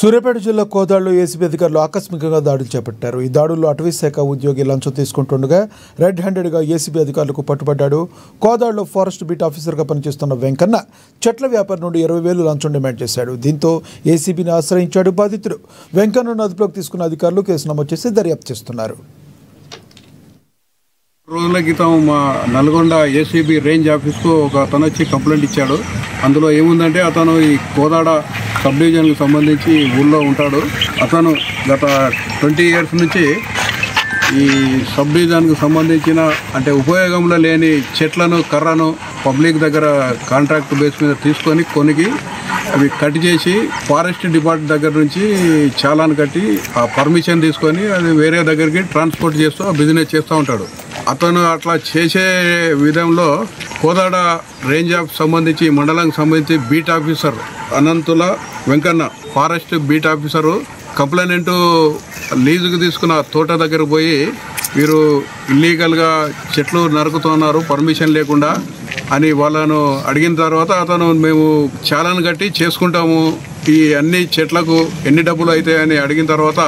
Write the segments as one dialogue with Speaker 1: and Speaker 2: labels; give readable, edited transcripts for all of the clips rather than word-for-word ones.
Speaker 1: సూర్యాపేట జిల్లా కోదాడలో ఏసీబీ అధికారులు ఆకస్మికంగా దాడులు చేపట్టారు. ఈ దాడుల్లో అటవీ శాఖ ఉద్యోగి లంచం తీసుకుంటుండగా రెడ్ హ్యాండెడ్గా ఏసీబీ అధికారులకు పట్టుబడ్డాడు. కోదాడలో ఫారెస్ట్ బీట్ ఆఫీసర్గా పనిచేస్తున్న వెంకన్న చెట్ల వ్యాపారి నుండి 20,000 లంచం డిమాండ్ చేశాడు. దీంతో ఏసీబీని ఆశ్రయించాడు బాధితుడు. వెంకన్నను అదుపులోకి తీసుకున్న అధికారులు కేసు నమోదు చేసి దర్యాప్తు చేస్తున్నారు.
Speaker 2: రోజుల క్రితం మా నల్గొండ ఏసీబీ రేంజ్ ఆఫీస్కు ఒక అతను వచ్చి కంప్లైంట్ ఇచ్చాడు. అందులో ఏముందంటే అతను ఈ కోదాడ సబ్ డివిజన్కి సంబంధించి ఊళ్ళో ఉంటాడు. అతను గత 20 ఇయర్స్ నుంచి ఈ సబ్ డివిజన్కి సంబంధించిన అంటే ఉపయోగంలో లేని చెట్లను కర్రను పబ్లిక్ దగ్గర కాంట్రాక్ట్ బేస్ మీద తీసుకొని కొనికి అవి కట్ చేసి ఫారెస్ట్ డిపార్ట్మెంట్ దగ్గర నుంచి చాలాను కట్టి ఆ పర్మిషన్ తీసుకొని అది వేరే దగ్గరికి ట్రాన్స్పోర్ట్ చేస్తూ ఆ బిజినెస్ చేస్తూ ఉంటాడు. అతను అట్లా చేసే విధంలో కోదాడ రేంజ్ ఆఫ్ సంబంధించి మండలానికి సంబంధించి beat officer Anantula Venkanna forest beat officer complaint లీజుకు తీసుకున్న తోట దగ్గర పోయి వీరు ఇల్లీగల్గా చెట్లు నరుకుతున్నారు పర్మిషన్ లేకుండా అని వాళ్ళను అడిగిన తర్వాత అతను మేము చాలాను కట్టి చేసుకుంటాము ఈ అన్ని చెట్లకు ఎన్ని డబ్బులు అవుతాయని అడిగిన తర్వాత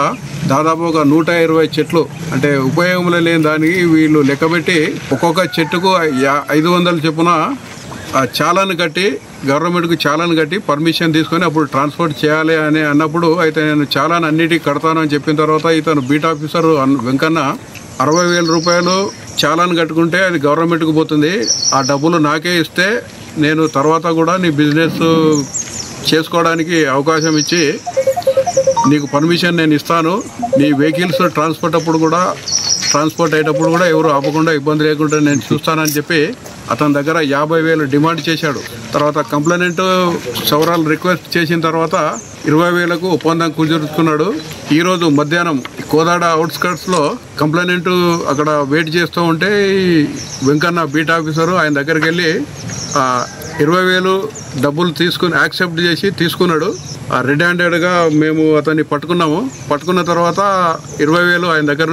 Speaker 2: దాదాపు ఒక 120 చెట్లు అంటే ఉపయోగంలో లేని దానికి వీళ్ళు లెక్కబెట్టి ఒక్కొక్క చెట్టుకు 500 చొప్పున చాలాను కట్టి గవర్నమెంట్కు చాలాను కట్టి పర్మిషన్ తీసుకొని అప్పుడు ట్రాన్స్పోర్ట్ చేయాలి అని అన్నప్పుడు అయితే నేను చాలాను అన్నిటికీ కడతాను అని చెప్పిన తర్వాత ఇతను బీట్ ఆఫీసర్ వెంకన్న 60,000 రూపాయలు చాలాను కట్టుకుంటే అది గవర్నమెంట్కి పోతుంది. ఆ డబ్బులు నాకే ఇస్తే నేను తర్వాత కూడా నీ బిజినెస్ చేసుకోవడానికి అవకాశం ఇచ్చి నీకు పర్మిషన్ నేను ఇస్తాను. నీ వెహికల్స్ ట్రాన్స్పోర్ట్ అయ్యేటప్పుడు కూడా ఎవరు ఆపకుండా ఇబ్బంది లేకుండా నేను చూస్తానని చెప్పి అతని దగ్గర 50,000 డిమాండ్ చేశాడు. తర్వాత కంప్లైంట్ సవరాలు రిక్వెస్ట్ చేసిన తర్వాత 20,000కు ఒప్పందం కుదుర్చుకున్నాడు. ఈరోజు మధ్యాహ్నం కోదాడ అవుట్స్కర్ట్స్లో కంప్లైంట్ అక్కడ వెయిట్ చేస్తూ ఉంటే వెంకన్న బీట్ ఆఫీసరు ఆయన దగ్గరికి వెళ్ళి 20,000 డబ్బులు తీసుకుని యాక్సెప్ట్ చేసి తీసుకున్నాడు. రెడ్ హ్యాండెడ్గా మేము అతన్ని పట్టుకున్నాము. పట్టుకున్న తర్వాత 20,000 ఆయన దగ్గర